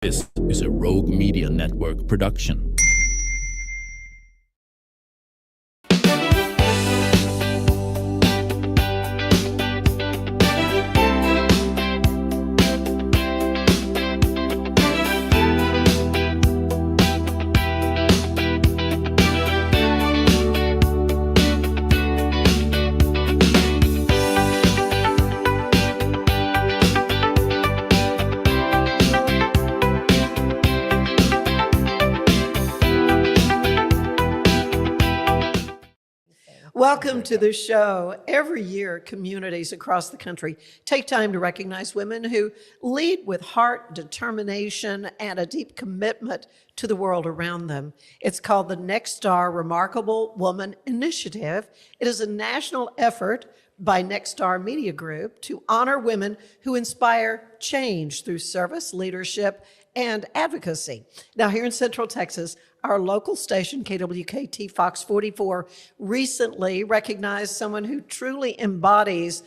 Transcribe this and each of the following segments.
This is a Rogue Media Network production. Welcome to the show. Every year, communities across the country take time to recognize women who lead with heart, determination, and a deep commitment to the world around them. It's called the Next Star Remarkable Woman Initiative. It is a national effort by Next Star Media Group to honor women who inspire change through service, leadership, and advocacy. Now, here in Central Texas, our local station, KWKT Fox-44, recently recognized someone who truly embodies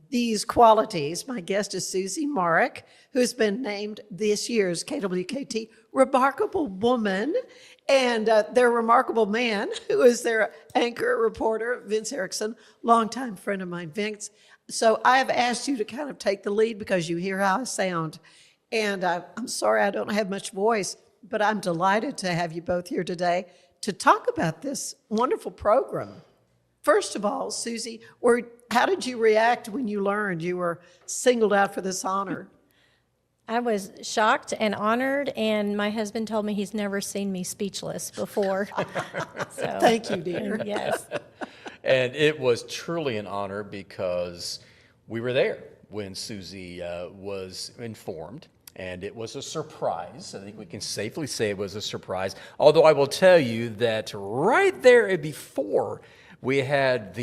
these qualities. My guest is Susie Marek, who has been named this year's KWKT Remarkable Woman, and their remarkable man, who is their anchor reporter, Vince Erickson, longtime friend of mine, Vince. So I've asked you to kind of take the lead because you hear how I sound. And I'm sorry I don't have much voice, but I'm delighted to have you both here today to talk about this wonderful program. First of all, Susie, how did you react when you learned you were singled out for this honor? I was shocked and honored, and my husband told me he's never seen me speechless before. So, thank you, dear. Yes. And it was truly an honor because we were there when Susie was informed. And it was a surprise. I think we can safely say it was a surprise. Although I will tell you that right there before we had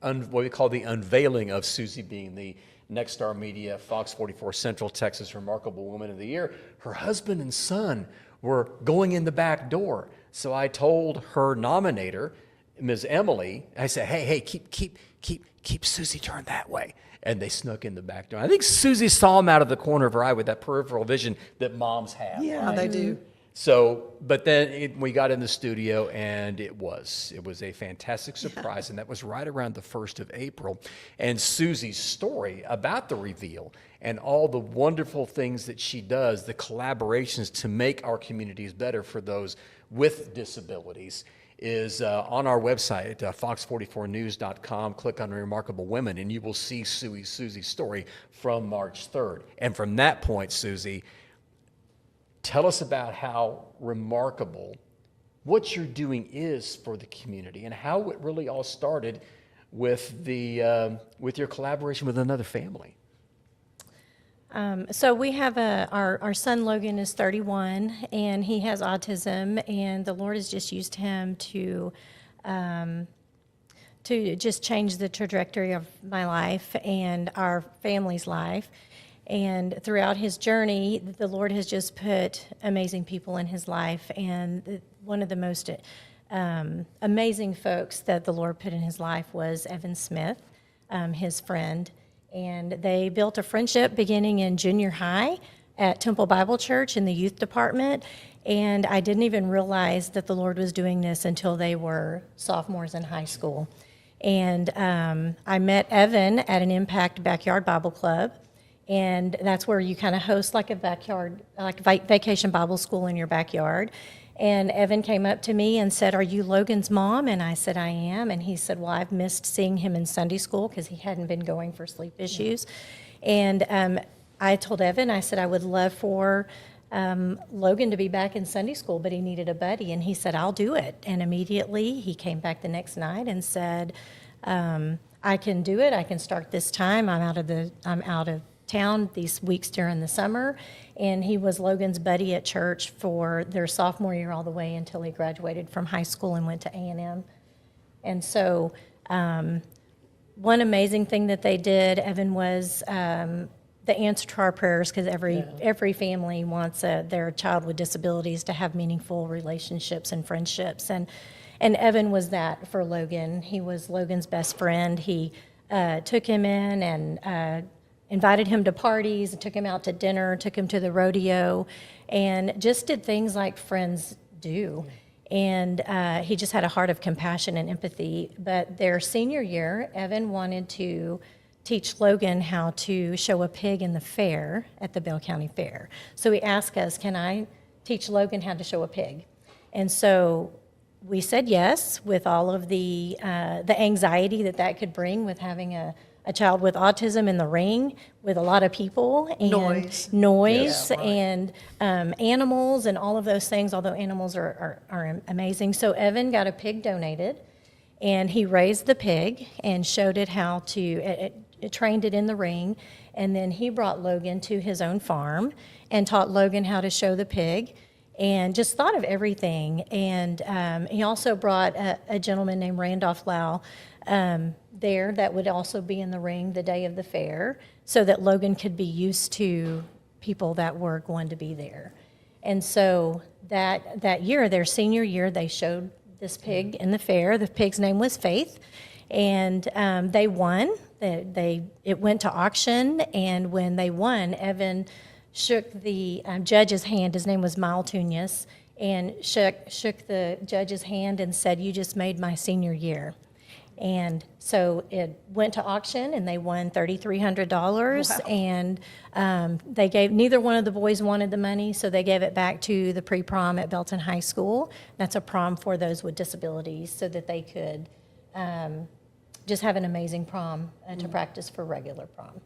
what we call the unveiling of Susie being the Next Star Media Fox-44 Central Texas Remarkable Woman of the Year, her husband and son were going in the back door. So I told her nominator, Ms. Emily, I said, hey, keep Susie turned that way. And they snuck in the back door. I think Susie saw him out of the corner of her eye with that peripheral vision that moms have. Yeah, right? they do. So, but then we got in the studio, and it was a fantastic surprise, and that was right around the 1st of April. And Susie's story about the reveal and all the wonderful things that she does, the collaborations to make our communities better for those with disabilities, is on our website, fox44news.com. Click on Remarkable Women, and you will see Susie's story from March 3rd. And from that point, Susie, tell us about how remarkable what you're doing is for the community and how it really all started with your collaboration with another family. So we have our son Logan is 31, and he has autism, and the Lord has just used him to just change the trajectory of my life and our family's life. And throughout his journey, the Lord has just put amazing people in his life, and one of the most amazing folks that the Lord put in his life was Evan Smith, his friend. And they built a friendship beginning in junior high at Temple Bible Church in the youth department. And I didn't even realize that the Lord was doing this until they were sophomores in high school. And I met Evan at an Impact Backyard Bible Club. And that's where you kind of host like a backyard, like vacation Bible school in your backyard. And Evan came up to me and said, "Are you Logan's mom?" And I said, "I am." And he said, "Well, I've missed seeing him in Sunday school," because he hadn't been going for sleep issues. And I told Evan, I said, "I would love for Logan to be back in Sunday school, but he needed a buddy." And he said, "I'll do it." And immediately he came back the next night and said, "I can do it. I can start this time. I'm out of town these weeks during the summer." And he was Logan's buddy at church for their sophomore year all the way until he graduated from high school and went to A&M. And so one amazing thing that they did, Evan, was the answer to our prayers, because every family wants their child with disabilities to have meaningful relationships and friendships. And Evan was that for Logan. He was Logan's best friend. He took him in and invited him to parties, took him out to dinner, took him to the rodeo, and just did things like friends do. And he just had a heart of compassion and empathy. But their senior year, Evan wanted to teach Logan how to show a pig in the fair at the Bell County Fair. So he asked us, can I teach Logan how to show a pig? And so we said yes, with all of the anxiety that could bring with having a child with autism in the ring with a lot of people and noise Yeah, right. and animals and all of those things, although animals are amazing. So Evan got a pig donated, and he raised the pig and showed it how to, it trained it in the ring, and then he brought Logan to his own farm and taught Logan how to show the pig, and just thought of everything. And he also brought a gentleman named Randolph Lau there that would also be in the ring the day of the fair, so that Logan could be used to people that were going to be there. And so that year, their senior year, they showed this pig in the fair. The pig's name was Faith, and they won. It went to auction, and when they won, Evan shook the judge's hand. His name was Mal Tunis, and shook the judge's hand and said, "You just made my senior year." And so it went to auction, and they won $3,300. Wow. And they gave, neither one of the boys wanted the money, so they gave it back to the pre-prom at Belton High School. That's a prom for those with disabilities, so that they could just have an amazing prom to practice for regular prom.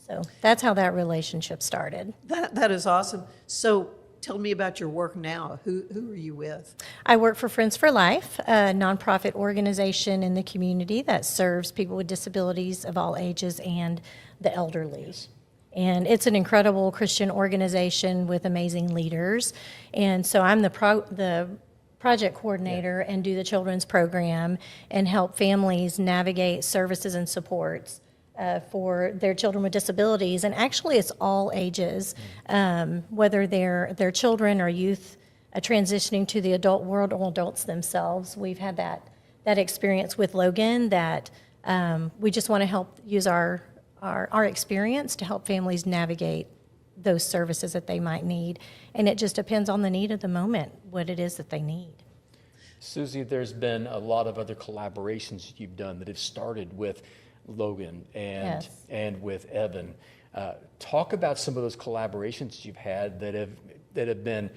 So that's how that relationship started. That is awesome. So tell me about your work now. Who are you with? I work for Friends for Life, a nonprofit organization in the community that serves people with disabilities of all ages and the elderly. And it's an incredible Christian organization with amazing leaders. And so I'm the project coordinator and do the children's program and help families navigate services and supports for their children with disabilities. And actually, it's all ages, whether they're children or youth transitioning to the adult world or adults themselves. We've had that experience with Logan, that we just want to help use our experience to help families navigate those services that they might need. And it just depends on the need of the moment, what it is that they need. Susie, there's been a lot of other collaborations you've done that have started with Logan and with Evan. Talk about some of those collaborations you've had that have been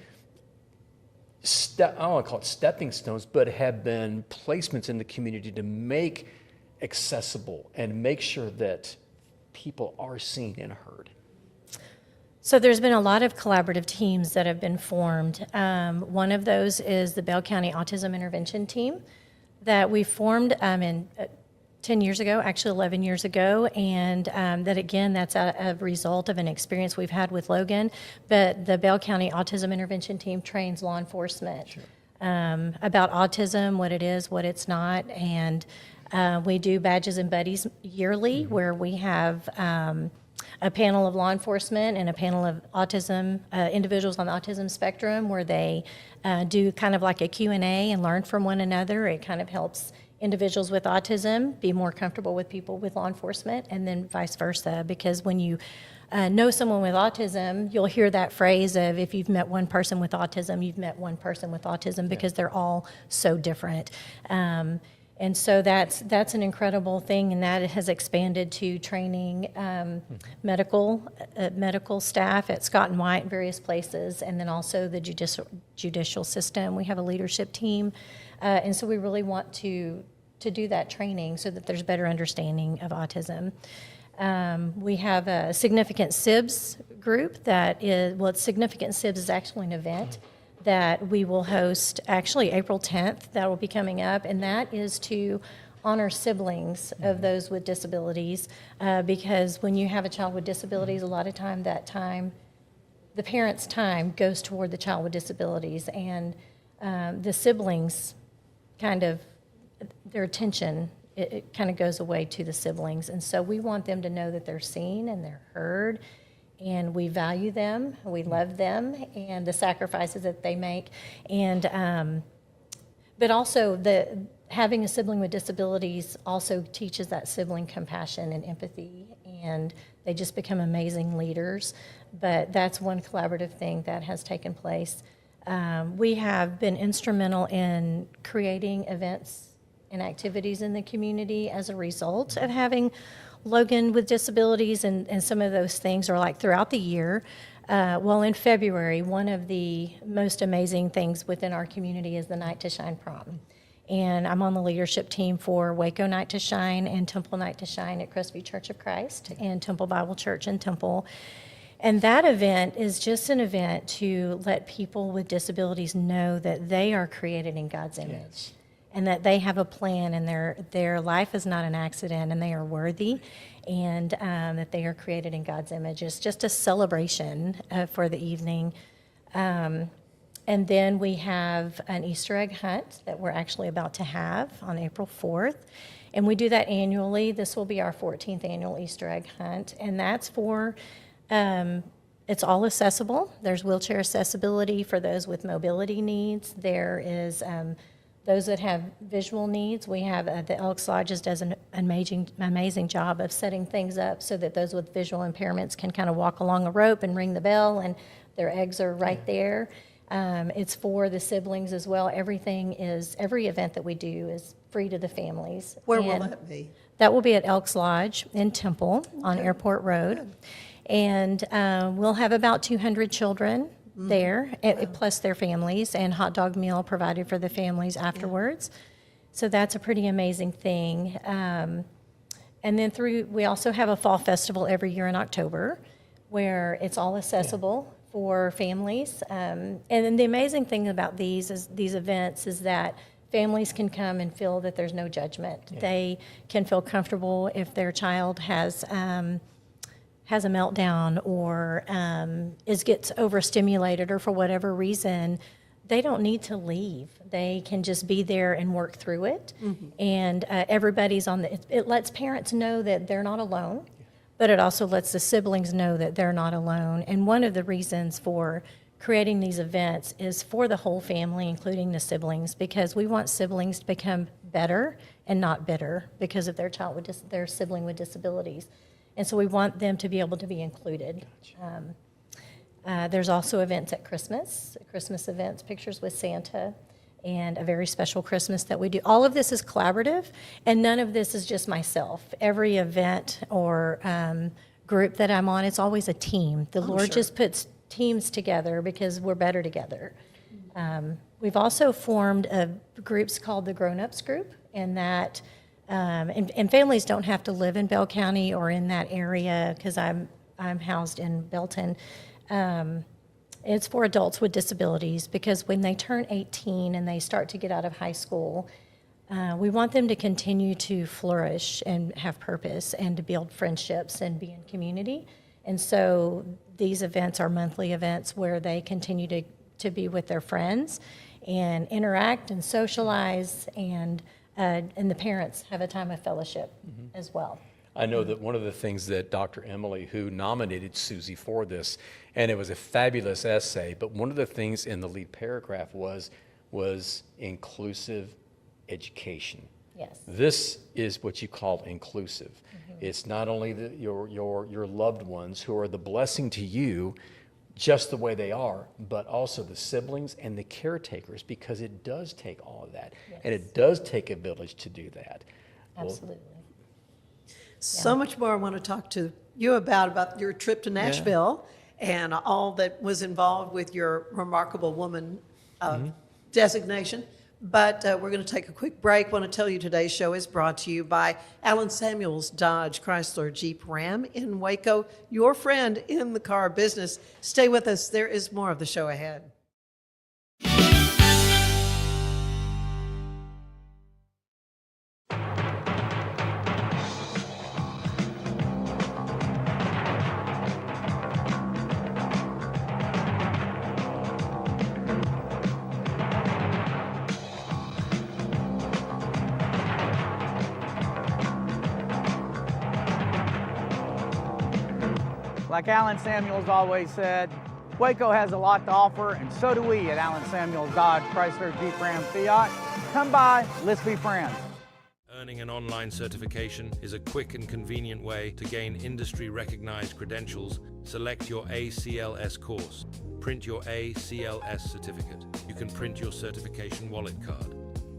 I don't want to call it stepping stones, but have been placements in the community to make accessible and make sure that people are seen and heard. So there's been a lot of collaborative teams that have been formed. One of those is the Bell County Autism Intervention Team that we formed in 10 years ago, actually 11 years ago, and that's a result of an experience we've had with Logan. But the Bell County Autism Intervention Team trains law enforcement about autism, what it is, what it's not, and we do Badges and Buddies yearly, where we have a panel of law enforcement and a panel of autism individuals on the autism spectrum, where they do kind of like a Q&A and learn from one another. It kind of helps individuals with autism be more comfortable with people with law enforcement, and then vice versa, because when you know someone with autism, you'll hear that phrase of, if you've met one person with autism, you've met one person with autism, because they're all so different. And so that's an incredible thing, and that has expanded to training medical staff at Scott and White and various places, and then also the judicial system. We have a leadership team, and so we really want to do that training so that there's better understanding of autism. We have a Significant SIBS group that is, Significant SIBS is actually an event that we will host actually April 10th. That will be coming up, and that is to honor siblings of those with disabilities, because when you have a child with disabilities, a lot of time the parent's time goes toward the child with disabilities, and the siblings their attention, it kind of goes away to the siblings. And so we want them to know that they're seen and they're heard, and we value them, we love them, and the sacrifices that they make. And but also having a sibling with disabilities also teaches that sibling compassion and empathy, and they just become amazing leaders. But that's one collaborative thing that has taken place. We have been instrumental in creating events and activities in the community as a result of having Logan with disabilities, and some of those things are like throughout the year. Well, in February, one of the most amazing things within our community is the Night to Shine prom. And I'm on the leadership team for Waco Night to Shine and Temple Night to Shine at Crestview Church of Christ and Temple Bible Church in Temple. And that event is just an event to let people with disabilities know that they are created in God's image and that they have a plan, and their life is not an accident, and they are worthy, and that they are created in God's image. It's just a celebration for the evening. And then we have an Easter egg hunt that we're actually about to have on April 4th. And we do that annually. This will be our 14th annual Easter egg hunt. And that's for, it's all accessible. There's wheelchair accessibility for those with mobility needs. There is those that have visual needs. We have the Elks Lodges does an amazing job of setting things up so that those with visual impairments can kind of walk along a rope and ring the bell, and their eggs are right there. It's for the siblings as well. Every event that we do is free to the families. Where will that be? That will be at Elks Lodge in Temple on Airport Road. Good. And we'll have about 200 children there, plus their families, and hot dog meal provided for the families afterwards. So that's a pretty amazing thing. And then we also have a fall festival every year in October where it's all accessible for families. And then the amazing thing about these events is that families can come and feel that there's no judgment. Yeah. They can feel comfortable if their child has a meltdown or gets overstimulated, or for whatever reason. They don't need to leave. They can just be there and work through it. Mm-hmm. And everybody's it lets parents know that they're not alone. But it also lets the siblings know that they're not alone. And one of the reasons for creating these events is for the whole family, including the siblings, because we want siblings to become better and not bitter because of their their sibling with disabilities. And so we want them to be able to be included. Gotcha. There's also events at Christmas events, pictures with Santa, and a very special Christmas that we do. All of this is collaborative, and none of this is just myself. Every event or group that I'm on, it's always a team. The Lord just puts teams together because we're better together. We've also formed groups called the Grown Ups Group, and that and families don't have to live in Bell County or in that area, because I'm housed in Belton. It's for adults with disabilities, because when they turn 18 and they start to get out of high school, we want them to continue to flourish and have purpose and to build friendships and be in community. And so these events are monthly events where they continue to be with their friends and interact and socialize, and the parents have a time of fellowship as well. I know that one of the things that Dr. Emily, who nominated Susie for this, and it was a fabulous essay, but one of the things in the lead paragraph was inclusive education. Yes. This is what you call inclusive. It's not only your loved ones who are the blessing to you just the way they are, but also the siblings and the caretakers, because it does take all of that. Yes. And it does take a village to do that. Absolutely. So much more I want to talk to you about your trip to Nashville and all that was involved with your remarkable woman designation. But we're going to take a quick break. I want to tell you today's show is brought to you by Alan Samuels Dodge Chrysler Jeep Ram in Waco, your friend in the car business. Stay with us. There is more of the show ahead. Like Alan Samuels always said, Waco has a lot to offer, and so do we at Alan Samuels Dodge Chrysler Jeep Ram Fiat. Come by, let's be friends. Earning an online certification is a quick and convenient way to gain industry-recognized credentials. Select your ACLS course. Print your ACLS certificate. You can print your certification wallet card.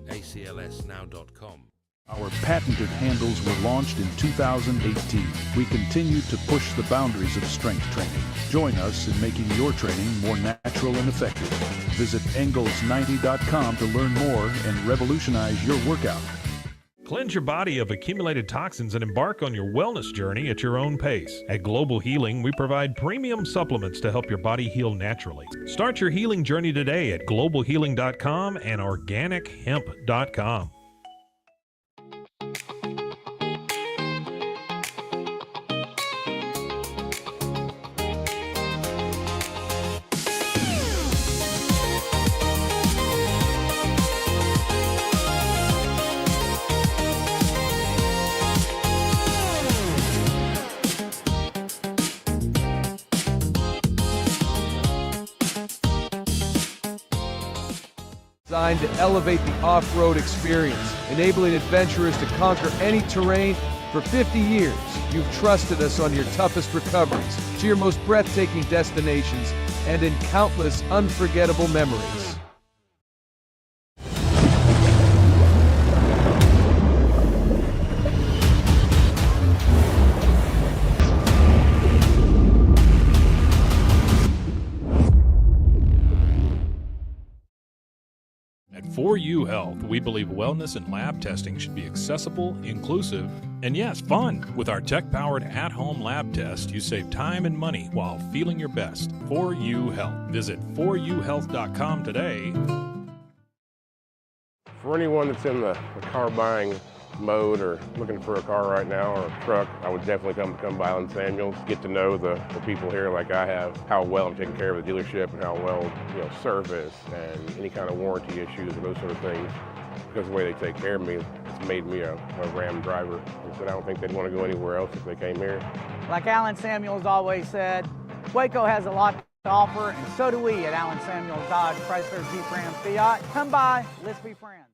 aclsnow.com. Our patented handles were launched in 2018. We continue to push the boundaries of strength training. Join us in making your training more natural and effective. Visit Engels90.com to learn more and revolutionize your workout. Cleanse your body of accumulated toxins and embark on your wellness journey at your own pace. At Global Healing, we provide premium supplements to help your body heal naturally. Start your healing journey today at globalhealing.com and organichemp.com. Designed to elevate the off-road experience, enabling adventurers to conquer any terrain. For 50 years, you've trusted us on your toughest recoveries, to your most breathtaking destinations, and in countless unforgettable memories. At 4U Health, we believe wellness and lab testing should be accessible, inclusive, and yes, fun. With our tech-powered at-home lab test, you save time and money while feeling your best. 4U Health. Visit 4uhealth.com today. For anyone that's in the car buying mode or looking for a car right now or a truck, I would definitely come by Allen Samuels, get to know the people here like I have, how well I'm taking care of the dealership and how well, service and any kind of warranty issues and those sort of things. Because of the way they take care of me, it's made me a Ram driver. And so I don't think they'd want to go anywhere else if they came here. Like Allen Samuels always said, Waco has a lot to offer, and so do we at Allen Samuels Dodge, Chrysler, Jeep, Ram, Fiat. Come by, let's be friends.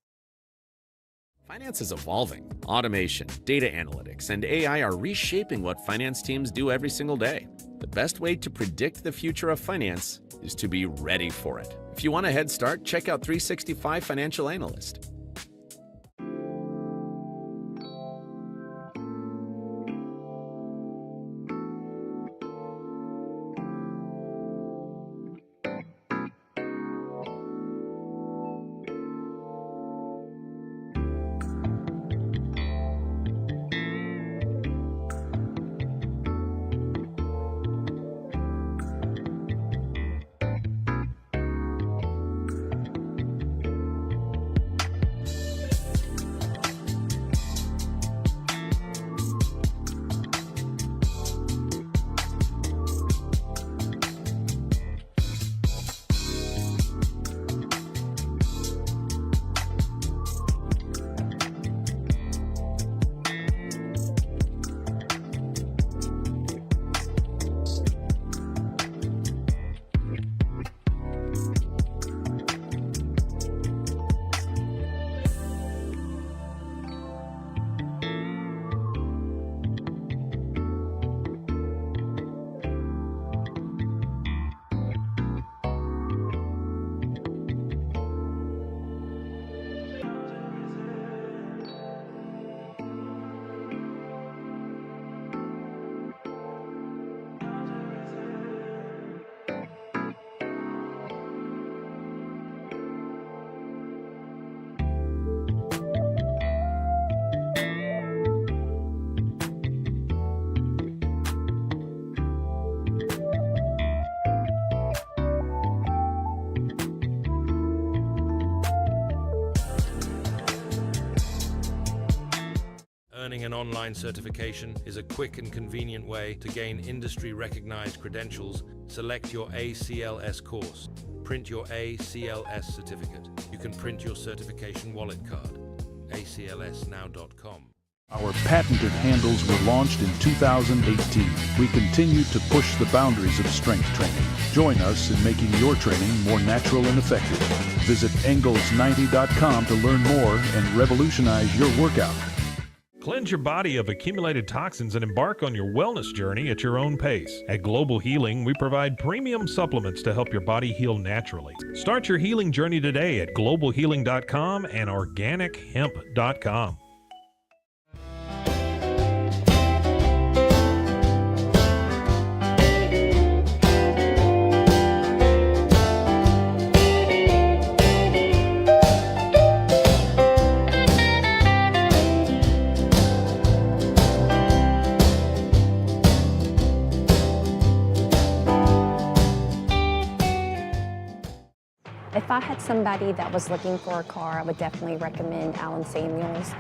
Finance is evolving. Automation, data analytics, and AI are reshaping what finance teams do every single day. The best way to predict the future of finance is to be ready for it. If you want a head start, check out 365 Financial Analyst. Earning an online certification is a quick and convenient way to gain industry-recognized credentials. Select your ACLS course. Print your ACLS certificate. You can print your certification wallet card. aclsnow.com. Our patented handles were launched in 2018. We continue to push the boundaries of strength training. Join us in making your training more natural and effective. Visit Engels90.com to learn more and revolutionize your workout. Cleanse your body of accumulated toxins and embark on your wellness journey at your own pace. At Global Healing, we provide premium supplements to help your body heal naturally. Start your healing journey today at globalhealing.com and organichemp.com. If I had somebody that was looking for a car, I would definitely recommend Allen Samuels.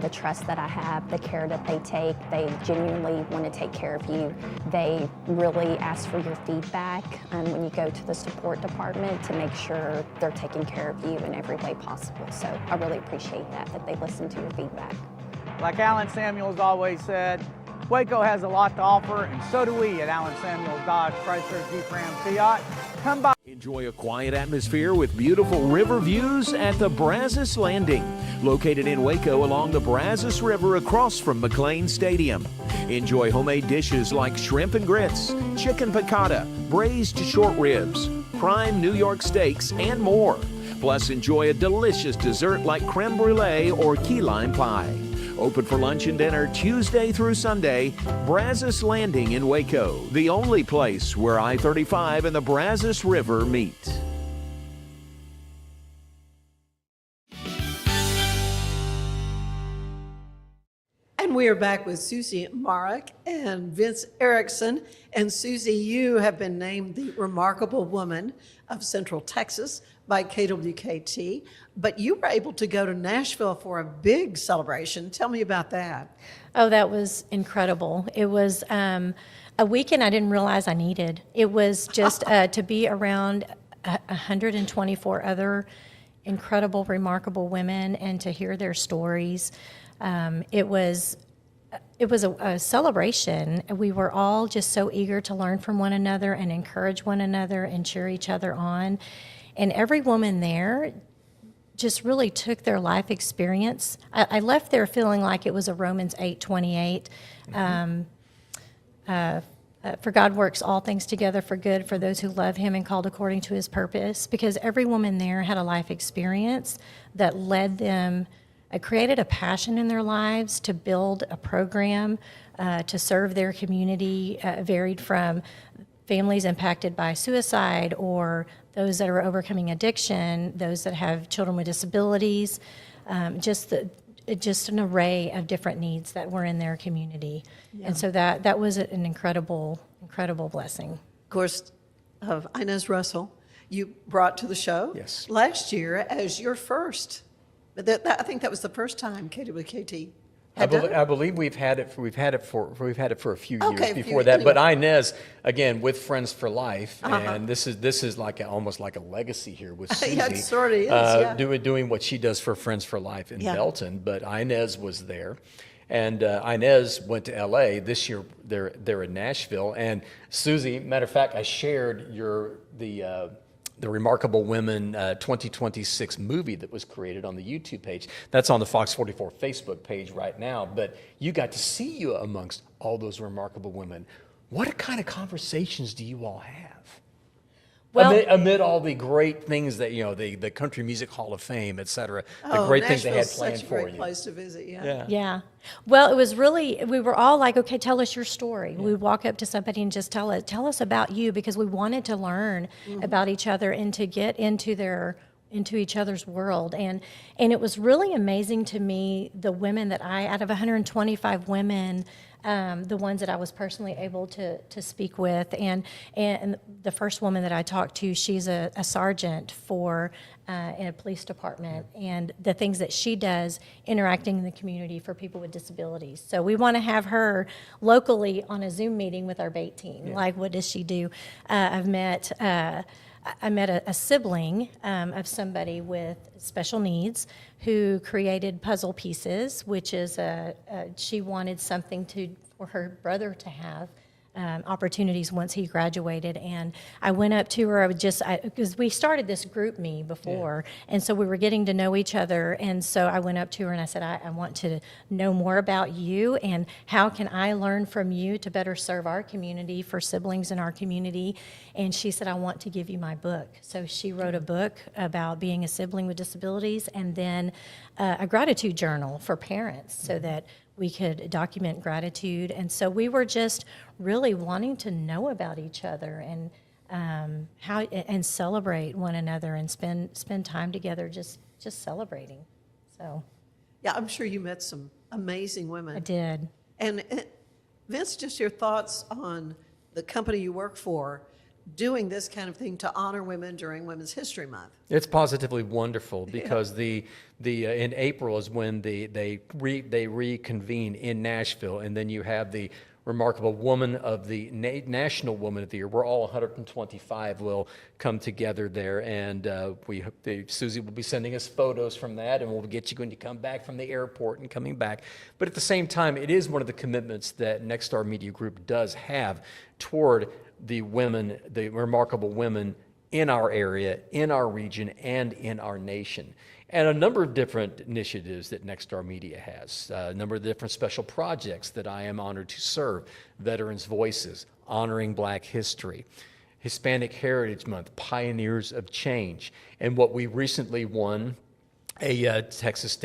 The trust that I have, the care that they take, they genuinely want to take care of you. They really ask for your feedback when you go to the support department to make sure they're taking care of you in every way possible. So I really appreciate that they listen to your feedback. Like Allen Samuels always said, Waco has a lot to offer, and so do we at Allen Samuels Dodge Chrysler Jeep Ram Fiat. Come by. Enjoy a quiet atmosphere with beautiful river views at the Brazos Landing, located in Waco along the Brazos River across from McLean Stadium. Enjoy homemade dishes like shrimp and grits, chicken piccata, braised short ribs, prime New York steaks, and more. Plus, enjoy a delicious dessert like creme brulee or key lime pie. Open for lunch and dinner Tuesday through Sunday. Brazos Landing in Waco, the only place where I-35 and the Brazos River meet. And we are back with Susie Marek and Vince Erickson. And Susie, you have been named the Remarkable Woman of Central Texas by KWKT, but you were able to go to Nashville for a big celebration. Tell me about that. Oh, that was incredible. It was a weekend I didn't realize I needed. It was just to be around 124 other incredible, remarkable women and to hear their stories. It was a celebration. We were all just so eager to learn from one another and encourage one another and cheer each other on. And every woman there just really took their life experience. I left there feeling like it was a Romans 8:28. For God works all things together for good for those who love him and called according to his purpose, because every woman there had a life experience that led them, created a passion in their lives to build a program to serve their community, varied from families impacted by suicide or those that are overcoming addiction, those that have children with disabilities, just an array of different needs that were in their community. Yeah. And so that was an incredible blessing. Of course, Inez Russell, you brought to the show last year as your first. I think that was the first time KWKT. I believe we've had it for a few years before that. Anyway. But Inez, again, with Friends for Life, and this is like almost like a legacy here with Susie. Yeah, it sort of is. Doing what she does for Friends for Life in Belton. But Inez was there, and Inez went to L.A. This year. They're in Nashville, and Susie. Matter of fact, I shared the Remarkable Women 2026 movie that was created on the YouTube page. That's on the Fox-44 Facebook page right now. But you got to see you amongst all those remarkable women. What kind of conversations do you all have? Well, amid all the great things that, the Country Music Hall of Fame, et cetera, the great things they had planned for you. Such a great place to visit, Yeah. Well, it was really, we were all like, okay, tell us your story. Yeah. We'd walk up to somebody and just tell us about you, because we wanted to learn about each other and to get into each other's world. And it was really amazing to me, the women that out of 125 women, the ones that I was personally able to speak with, and the first woman that I talked to, she's a sergeant in a police department, and the things that she does interacting in the community for people with disabilities. So we want to have her locally on a Zoom meeting with our BATE team. Like, what does she do? I met a sibling of somebody with special needs who created puzzle pieces, which is she wanted something for her brother to have opportunities once he graduated. And I went up to her, because we started this group me before, and so we were getting to know each other. And so I went up to her and I said, I want to know more about you, and how can I learn from you to better serve our community, for siblings in our community. And she said, I want to give you my book. So she wrote a book about being a sibling with disabilities, and then a gratitude journal for parents, so that we could document gratitude. And so we were just really wanting to know about each other, and and celebrate one another, and spend time together just celebrating. So Yeah, I'm sure you met some amazing women. I did. And Vince, just your thoughts on the company you work for doing this kind of thing to honor women during Women's History Month. It's positively wonderful, because the in April is when they reconvene in Nashville, and then you have the remarkable Woman of the National Woman of the Year, where all 125 will come together there, and Susie will be sending us photos from that, and we'll get you when you come back from the airport and coming back. But at the same time, it is one of the commitments that Nexstar Media Group does have toward the women, the remarkable women in our area, in our region, and in our nation. And a number of different initiatives that Nexstar Media has, a number of different special projects that I am honored to serve: Veterans Voices, Honoring Black History, Hispanic Heritage Month, Pioneers of Change, and what we recently won, a Texas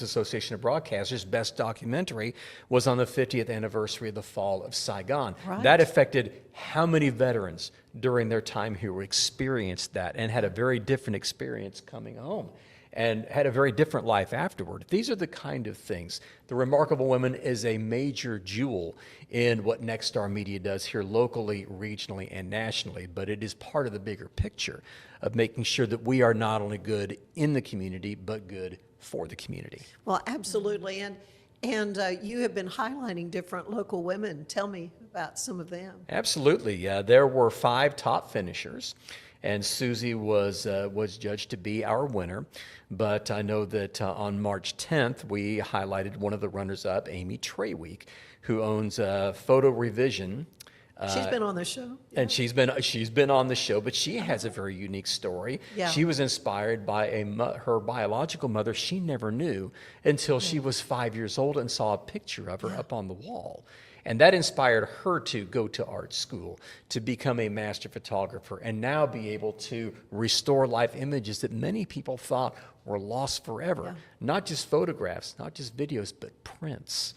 Association of Broadcasters Best Documentary, was on the 50th anniversary of the fall of Saigon. Right. That affected how many veterans during their time here experienced that, and had a very different experience coming home, and had a very different life afterward. These are the kind of things. The Remarkable Women is a major jewel in what Nexstar Media does here locally, regionally, and nationally, but it is part of the bigger picture of making sure that we are not only good in the community, but good for the community. Well, absolutely. And you have been highlighting different local women. Tell me about some of them. Absolutely. There were 5 top finishers, and Susie was judged to be our winner. But I know that on March 10th, we highlighted one of the runners-up, Amy Treyweek, who owns Photo Revision. She's been on the show. And she's been on the show, but she has a very unique story. Yeah. She was inspired by her biological mother she never knew until she was 5 years old and saw a picture of her up on the wall. And that inspired her to go to art school, to become a master photographer, and now be able to restore life images that many people thought were lost forever. Yeah. Not just photographs, not just videos, but prints.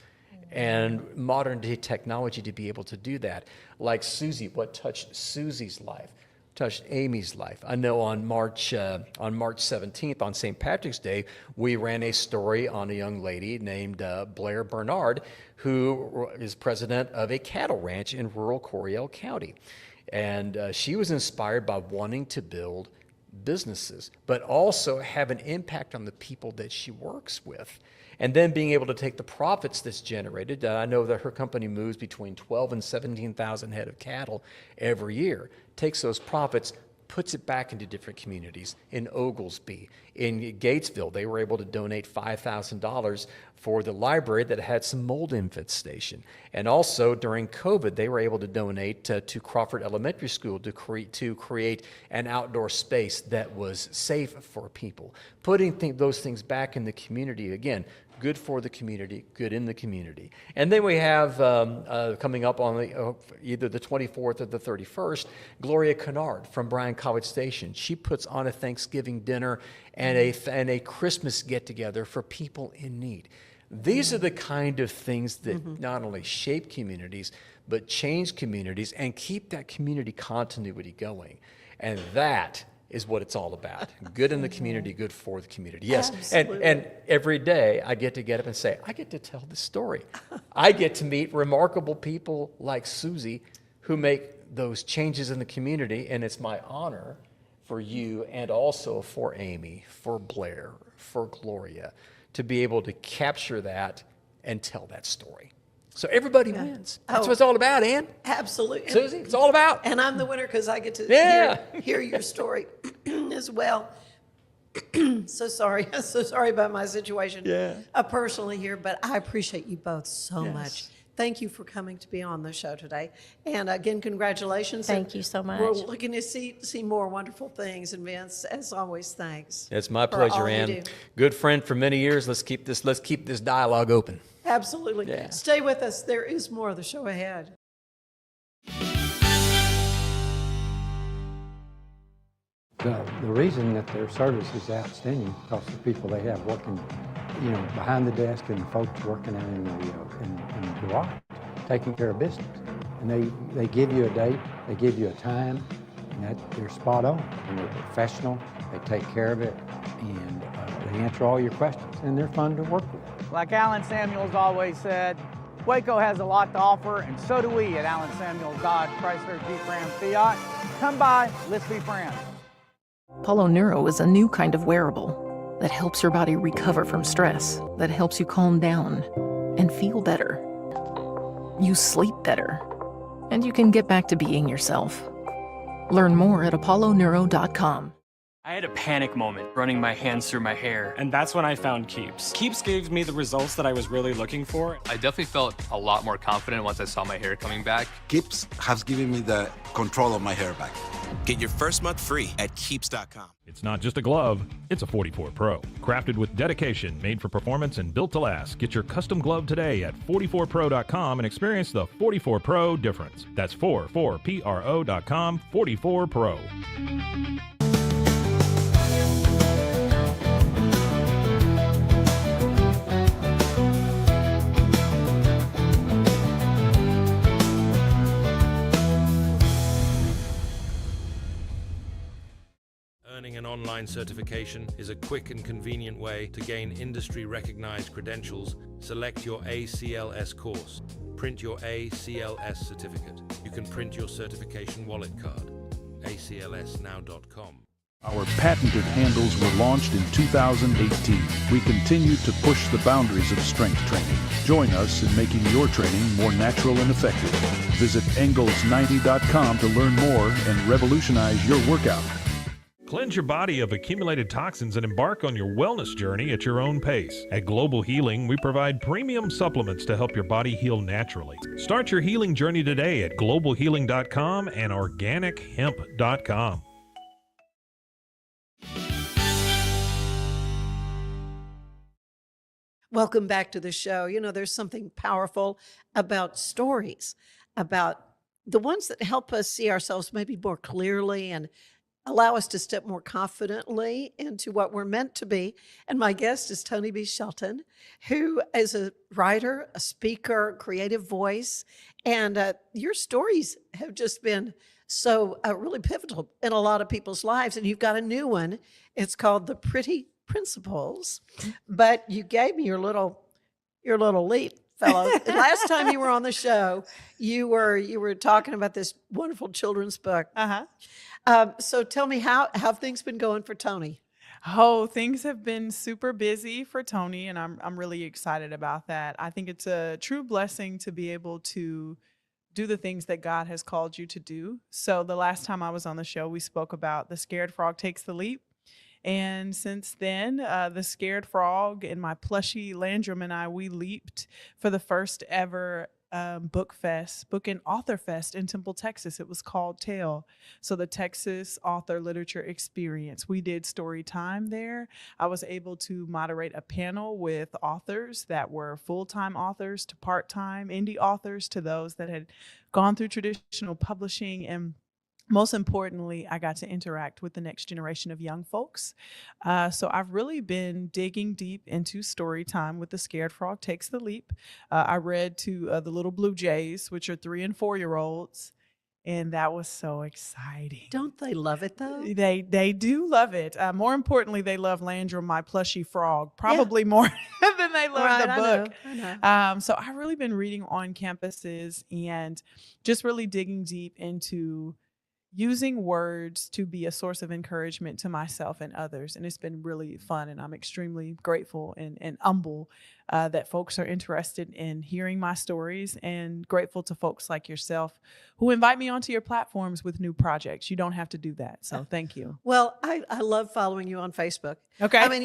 And modern day technology to be able to do that. Like Susie, what touched Susie's life, touched Amy's life. I know on March 17th, on St. Patrick's Day, we ran a story on a young lady named Blair Bernard, who is president of a cattle ranch in rural Coryell County. And she was inspired by wanting to build businesses, but also have an impact on the people that she works with. And then being able to take the profits that's generated. I know that her company moves between 12 and 17,000 head of cattle every year, takes those profits, puts it back into different communities. In Oglesby, in Gatesville, they were able to donate $5,000 for the library that had some mold infestation. And also during COVID, they were able to donate to Crawford Elementary School to create an outdoor space that was safe for people. Putting those things back in the community, again, good for the community, good in the community. And then we have, coming up on either the 24th or the 31st, Gloria Kennard from Bryan College Station. She puts on a Thanksgiving dinner and a Christmas get-together for people in need. These are the kind of things that not only shape communities, but change communities and keep that community continuity going. And that is what it's all about. Good in the community, good for the community. Yes, and every day I get up and say, I get to tell this story. I get to meet remarkable people like Susie who make those changes in the community, and it's my honor for you and also for Amy, for Blair, for Gloria, to be able to capture that and tell that story. So everybody wins. That's what it's all about, Ann. Absolutely. Susie, it's all about. And I'm the winner because I get to hear your story as well. So sorry. I'm so sorry about my situation personally here, but I appreciate you both so much. thank you for coming to be on the show today. And again, congratulations. Thank you so much. We're looking to see more wonderful things. And Vince, as always, thanks. It's my for pleasure, all you Ann. do. Good friend for many years. Let's keep this dialogue open. Absolutely. Yeah. Stay with us. There is more of the show ahead. The reason that their service is outstanding because the people they have working, behind the desk and the folks working out in the garage, taking care of business. And they give you a date, they give you a time, and they're spot on. And they're professional, they take care of it, and they answer all your questions, and they're fun to work with. Like Alan Samuels always said, Waco has a lot to offer, and so do we at Alan Samuels Dodge Chrysler Jeep Ram Fiat. Come by, let's be friends. Polo Neuro is a new kind of wearable that helps your body recover from stress, that helps you calm down and feel better. You sleep better, and you can get back to being yourself. Learn more at apolloneuro.com. I had a panic moment running my hands through my hair, and that's when I found Keeps. Keeps gave me the results that I was really looking for. I definitely felt a lot more confident once I saw my hair coming back. Keeps has given me the control of my hair back. Get your first month free at Keeps.com. It's not just a glove, it's a 44 Pro. Crafted with dedication, made for performance, and built to last. Get your custom glove today at 44pro.com and experience the 44 Pro difference. That's 44pro.com, 44 Pro. Earning an online certification is a quick and convenient way to gain industry-recognized credentials. Select your ACLS course. Print your ACLS certificate. You can print your certification wallet card. aclsnow.com. Our patented handles were launched in 2018. We continue to push the boundaries of strength training. Join us in making your training more natural and effective. Visit Engels90.com to learn more and revolutionize your workout. Cleanse your body of accumulated toxins and embark on your wellness journey at your own pace. At Global Healing, we provide premium supplements to help your body heal naturally. Start your healing journey today at globalhealing.com and organichemp.com. Welcome back to the show. There's something powerful about stories, about the ones that help us see ourselves maybe more clearly and allow us to step more confidently into what we're meant to be. And my guest is Tonee B. Shelton, who is a writer, a speaker, creative voice. And your stories have just been so really pivotal in a lot of people's lives. And you've got a new one. It's called The Pretty Principles. But you gave me your little leap, fellow. Last time you were on the show, you were talking about this wonderful children's book. So tell me, how have things been going for Tonee? Oh, things have been super busy for Tonee, and I'm really excited about that. I think it's a true blessing to be able to do the things that God has called you to do. So the last time I was on the show, we spoke about The Scared Frog Takes the Leap. And since then, the Scared Frog and my plushie Landrum and I, we leaped for the first ever book and author fest in Temple, Texas. It was called TAIL. So the Texas Author Literature Experience. We did story time there. I was able to moderate a panel with authors that were full-time authors to part-time indie authors to those that had gone through traditional publishing, and most importantly, I got to interact with the next generation of young folks. So I've really been digging deep into story time with The Scared Frog Takes the Leap. I read to the little Blue Jays, which are 3- and 4-year-olds, and that was so exciting. Don't they love it, though? They do love it. More importantly, they love Landrum, my plushie frog, probably more than they love the book. I know. So I've really been reading on campuses and just really digging deep into using words to be a source of encouragement to myself and others. And it's been really fun. And I'm extremely grateful and humble that folks are interested in hearing my stories, and grateful to folks like yourself who invite me onto your platforms with new projects. You don't have to do that. So thank you. Well, I love following you on Facebook. Okay. I mean,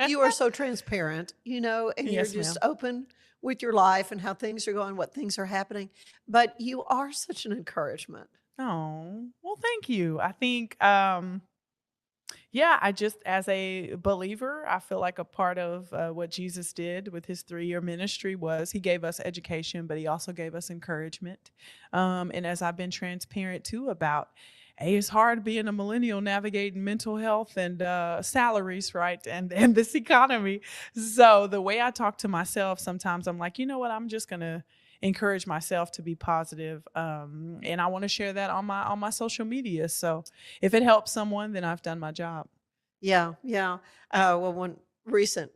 you are so transparent, and Yes, you're just ma'am. open with your life and how things are going, what things are happening. But you are such an encouragement. Oh, well, thank you. I think, I just, as a believer, I feel like a part of what Jesus did with his 3-year ministry was he gave us education, but he also gave us encouragement. And as I've been transparent too about, hey, it's hard being a millennial navigating mental health and salaries, right? And this economy. So the way I talk to myself, sometimes I'm like, you know what, I'm just going to encourage myself to be positive. And I want to share that on my social media. So if it helps someone, then I've done my job. Yeah, yeah. Well, one recent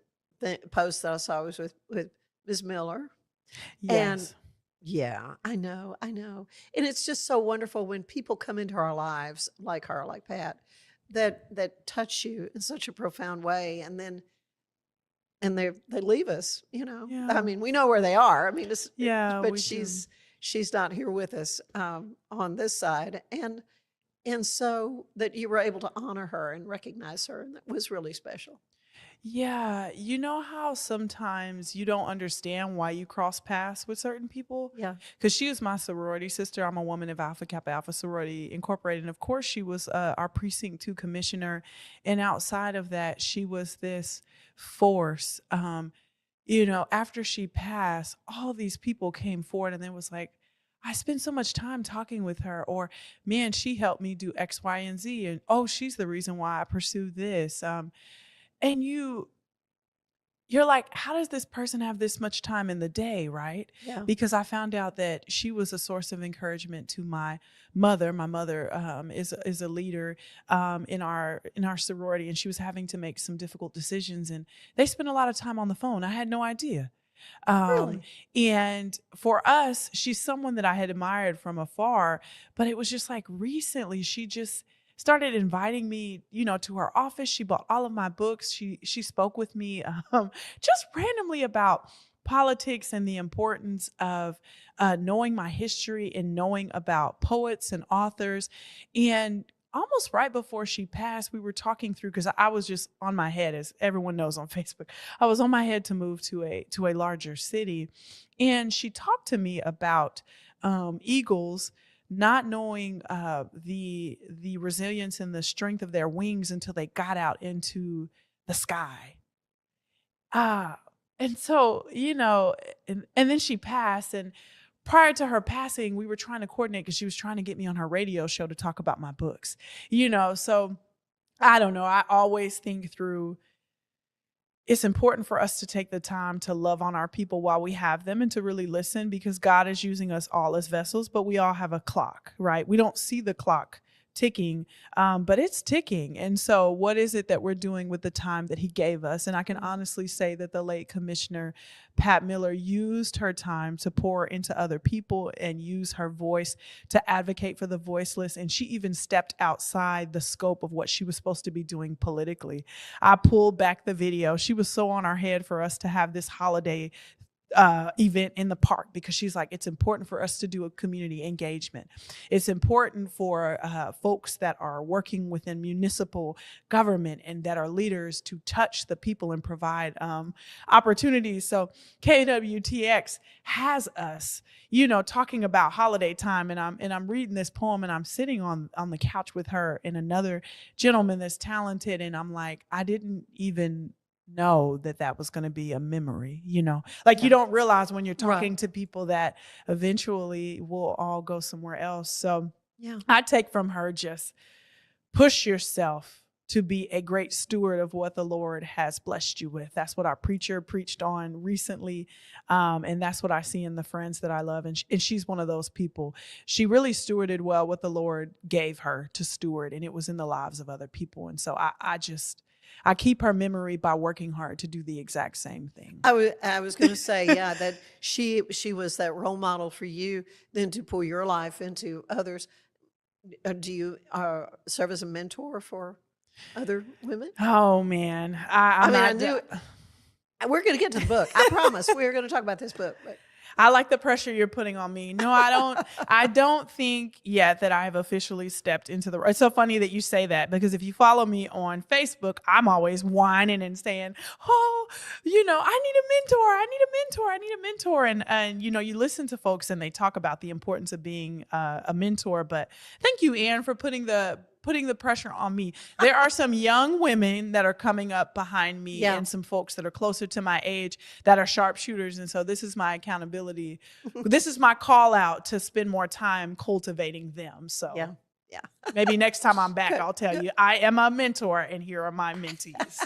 post that I saw was with Ms. Miller. And Yes. yeah, I know. And it's just so wonderful when people come into our lives like her, like Pat, that touch you in such a profound way, and they leave us. I Yeah. mean, we know where they are. I mean, Yeah, but we do. she's not here with us on this side, and so that you were able to honor her and recognize her, and that was really special. Yeah, you know how sometimes you don't understand why you cross paths with certain people? Yeah. Because she was my sorority sister. I'm a woman of Alpha Kappa Alpha Sorority Incorporated. And of course, she was our Precinct 2 commissioner. And outside of that, she was this force. After she passed, all these people came forward and then was like, I spent so much time talking with her, or man, she helped me do X, Y, and Z. And oh, she's the reason why I pursued this. And you're like, how does this person have this much time in the day, right? Yeah. Because I found out that she was a source of encouragement to my mother. My mother is a leader in our sorority, and she was having to make some difficult decisions, and they spent a lot of time on the phone. I had no idea. Really? And for us, she's someone that I had admired from afar, but it was just like recently she just started inviting me, to her office. She bought all of my books. She spoke with me just randomly about politics and the importance of knowing my history and knowing about poets and authors. And almost right before she passed, we were talking through, because I was just on my head, as everyone knows on Facebook. I was on my head to move to a larger city. And she talked to me about eagles not knowing the resilience and the strength of their wings until they got out into the sky. And so, and then she passed. And prior to her passing, we were trying to coordinate because she was trying to get me on her radio show to talk about my books, so I don't know. I always think through, it's important for us to take the time to love on our people while we have them and to really listen, because God is using us all as vessels, but we all have a clock, right? We don't see the clock ticking, but it's ticking. And so what is it that we're doing with the time that he gave us? And I can honestly say that the late Commissioner Pat Miller used her time to pour into other people and use her voice to advocate for the voiceless. And she even stepped outside the scope of what she was supposed to be doing politically. I pulled back the video. She was so on our head for us to have this holiday event in the park, because she's like, it's important for us to do a community engagement. It's important for folks that are working within municipal government and that are leaders to touch the people and provide opportunities. So KWTX has us, talking about holiday time, and I'm reading this poem, and I'm sitting on the couch with her and another gentleman that's talented, and I'm like, I didn't even know that was going to be a memory, like you don't realize when you're talking to people that eventually we'll all go somewhere else. So yeah, I take from her, just push yourself to be a great steward of what the Lord has blessed you with. That's what our preacher preached on recently. And that's what I see in the friends that I love. And she's one of those people. She really stewarded well what the Lord gave her to steward, and it was in the lives of other people. And so I keep her memory by working hard to do the exact same thing. I was going to say, yeah, that she was that role model for you, then to pour your life into others. Do you serve as a mentor for other women? Oh man, I knew we're going to get to the book. I promise we're going to talk about this book. But. I like the pressure you're putting on me. No, I don't. I don't think yet that I've officially stepped into the. It's so funny that you say that, because if you follow me on Facebook, I'm always whining and saying, "Oh, I need a mentor. I need a mentor. I need a mentor." And you listen to folks and they talk about the importance of being a mentor. But thank you, Ann, for putting the pressure on me. There are some young women that are coming up behind me and some folks that are closer to my age that are sharpshooters. And so this is my accountability. This is my call out to spend more time cultivating them. So maybe next time I'm back, I'll tell you, I am a mentor and here are my mentees.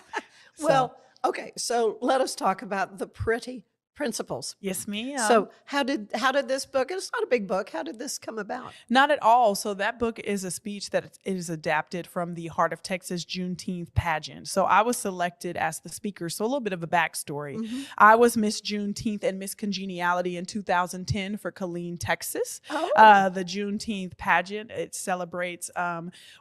Well, okay. So let us talk about the P.R.E.T.Y principles. Yes, ma'am. So how did this book, and it's not a big book, how did this come about? Not at all. So that book is a speech that is adapted from the Heart of Texas Juneteenth pageant. So I was selected as the speaker. So a little bit of a backstory. I was Miss Juneteenth and Miss Congeniality in 2010 for Killeen, Texas. The Juneteenth pageant, it celebrates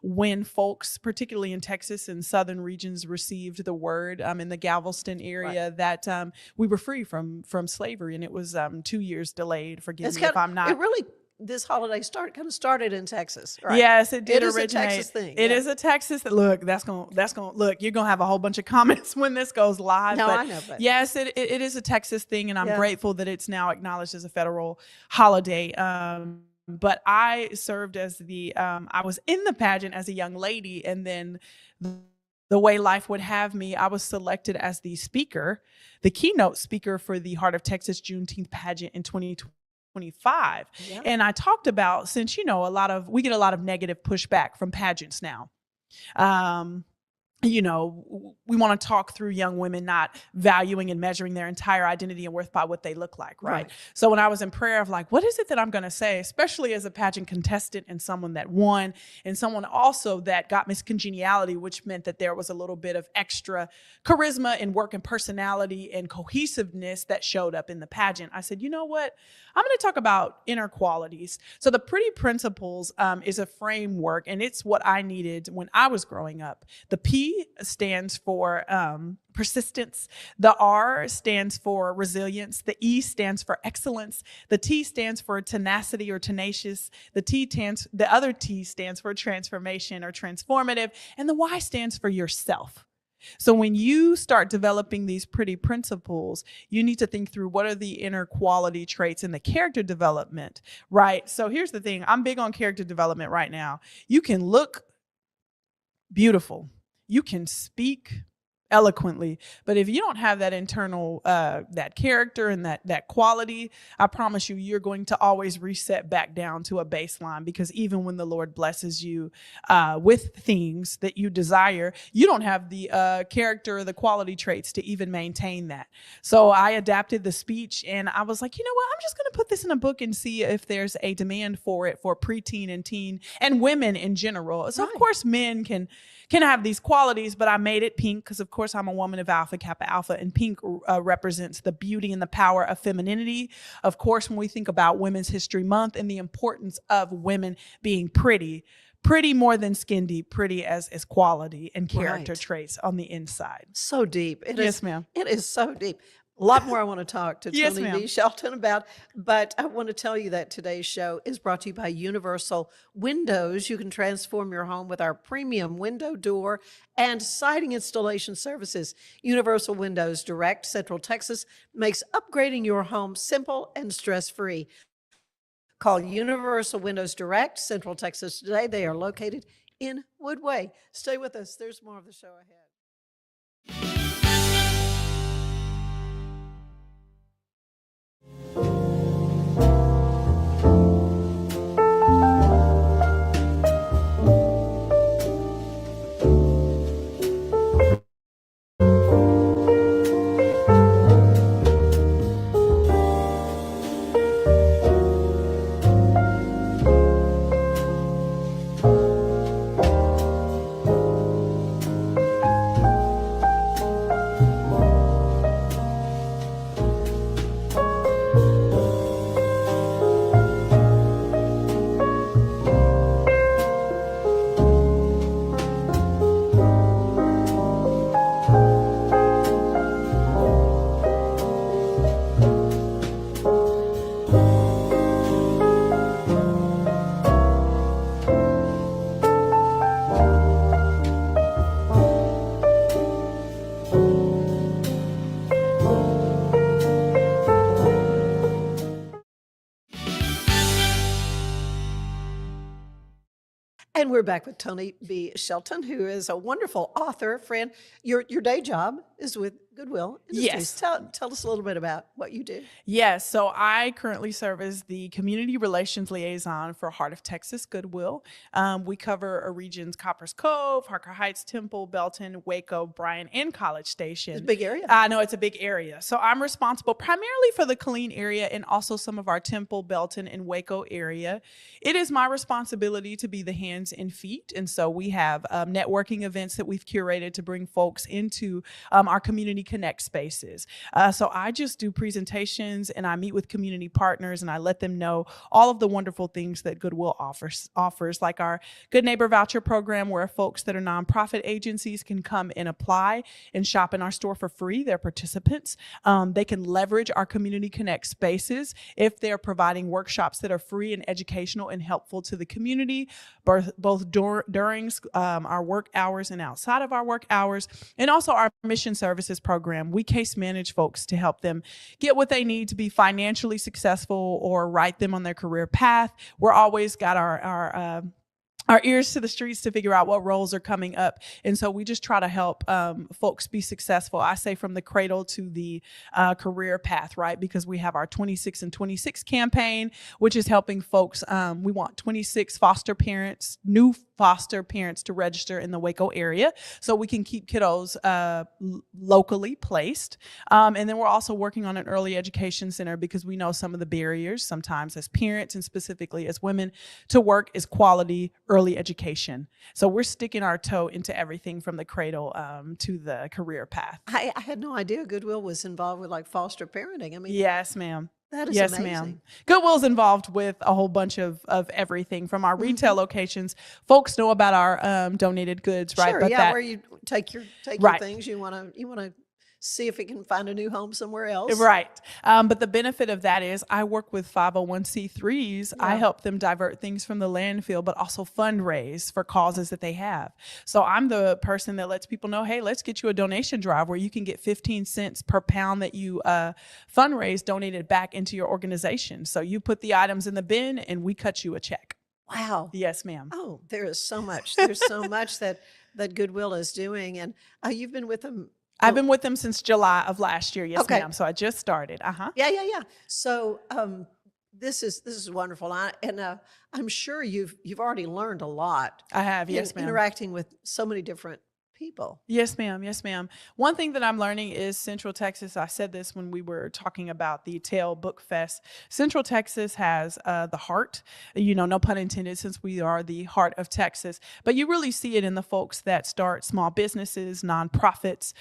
when folks, particularly in Texas and southern regions, received the word in the Galveston area that we were free from slavery, and it was 2 years delayed. Forgive me if I'm not. It really, this holiday started in Texas, right? Yes, it did originate. It is a Texas thing. It is a Texas. Look, that's gonna look. You're gonna have a whole bunch of comments when this goes live. No, but I know. But yes, it is a Texas thing, and I'm grateful that it's now acknowledged as a federal holiday. But I served as I was in the pageant as a young lady, and then the way life would have me, I was selected as the speaker, the keynote speaker for the Heart of Texas Juneteenth pageant in 2025. And I talked about, since, we get a lot of negative pushback from pageants now. We want to talk through young women not valuing and measuring their entire identity and worth by what they look like, right? So when I was in prayer of what is it that I'm going to say, especially as a pageant contestant and someone that won and someone also that got Miss Congeniality, which meant that there was a little bit of extra charisma and work and personality and cohesiveness that showed up in the pageant. I said, you know what? I'm going to talk about inner qualities. So the P.R.E.T.Y principles is a framework, and it's what I needed when I was growing up. The P stands for persistence. The R stands for resilience. The E stands for excellence. The T stands for tenacity or tenacious. The other T stands for transformation or transformative. And the Y stands for yourself. So when you start developing these P.R.E.T.Y principles, you need to think through what are the inner quality traits in the character development, right? So here's the thing. I'm big on character development right now. You can look beautiful. You can speak eloquently, but if you don't have that internal, that character and that quality, I promise you, you're going to always reset back down to a baseline, because even when the Lord blesses you with things that you desire, you don't have the character or the quality traits to even maintain that. So I adapted the speech, and I was like, you know what? I'm just going to put this in a book and see if there's a demand for it for preteen and teen and women in general. So of course, men can have these qualities, but I made it pink because, of course, I'm a woman of Alpha, Kappa, Alpha, and pink represents the beauty and the power of femininity. Of course, when we think about Women's History Month and the importance of women being pretty more than skin deep, pretty as quality and character traits on the inside. So deep. Yes, ma'am. It is so deep. A lot more I want to talk to Tonee B. Shelton about, but I want to tell you that today's show is brought to you by Universal Windows. You can transform your home with our premium window, door, and siding installation services. Universal Windows Direct, Central Texas, makes upgrading your home simple and stress-free. Call Universal Windows Direct, Central Texas today. They are located in Woodway. Stay with us. There's more of the show ahead. And we're back with Tonee B. Shelton, who is a wonderful author, friend. Your day job is with Goodwill Industries. Yes. Tell us a little bit about what you do. Yes, so I currently serve as the Community Relations Liaison for Heart of Texas Goodwill. We cover a regions Coppers Cove, Harker Heights, Temple, Belton, Waco, Bryan, and College Station. It's a big area. I know it's a big area. So I'm responsible primarily for the Killeen area and also some of our Temple, Belton, and Waco area. It is my responsibility to be the hands and feet. And so we have networking events that we've curated to bring folks into our Community Connect spaces. So I just do presentations and I meet with community partners and I let them know all of the wonderful things that Goodwill offers, like our Good Neighbor Voucher program, where folks that are nonprofit agencies can come and apply and shop in our store for free. They're participants. They can leverage our Community Connect spaces if they're providing workshops that are free and educational and helpful to the community, both during our work hours and outside of our work hours. And also our mission services program. We case manage folks to help them get what they need to be financially successful or write them on their career path. We're always got our ears to the streets to figure out what roles are coming up. And so we just try to help folks be successful. I say from the cradle to the career path, right? Because we have our 26 and 26 campaign, which is helping folks. We want 26 new foster parents to register in the Waco area so we can keep kiddos locally placed. And then we're also working on an early education center because we know some of the barriers sometimes as parents and specifically as women to work is quality early education. So we're sticking our toe into everything from the cradle to the career path. I had no idea Goodwill was involved with like foster parenting. I mean, yes, ma'am. That is yes, amazing. ma'am. Goodwill's involved with a whole bunch of everything from our retail locations. Folks know about our donated goods, right? Sure, but yeah, where you take your Right. things. You want to see if it can find a new home somewhere else. Right. But the benefit of that is I work with 501c3s. I help them divert things from the landfill, but also fundraise for causes that they have. So I'm the person that lets people know, hey, let's get you a donation drive where you can get 15 cents per pound that you fundraise donated back into your organization. So you put the items in the bin and we cut you a check. Wow. Yes, ma'am. Oh, there is so much. There's so much that Goodwill is doing. And you've been with them. I've been with them since July of last year. Yes, Okay. ma'am. So I just started. Yeah. So this is wonderful. I'm sure you've already learned a lot. I have, yes, ma'am. Interacting with so many different people. Yes, ma'am. Yes, ma'am. One thing that I'm learning is Central Texas. I said this when we were talking about the Tail Book Fest. Central Texas has the heart, no pun intended, since we are the heart of Texas. But you really see it in the folks that start small businesses, nonprofits,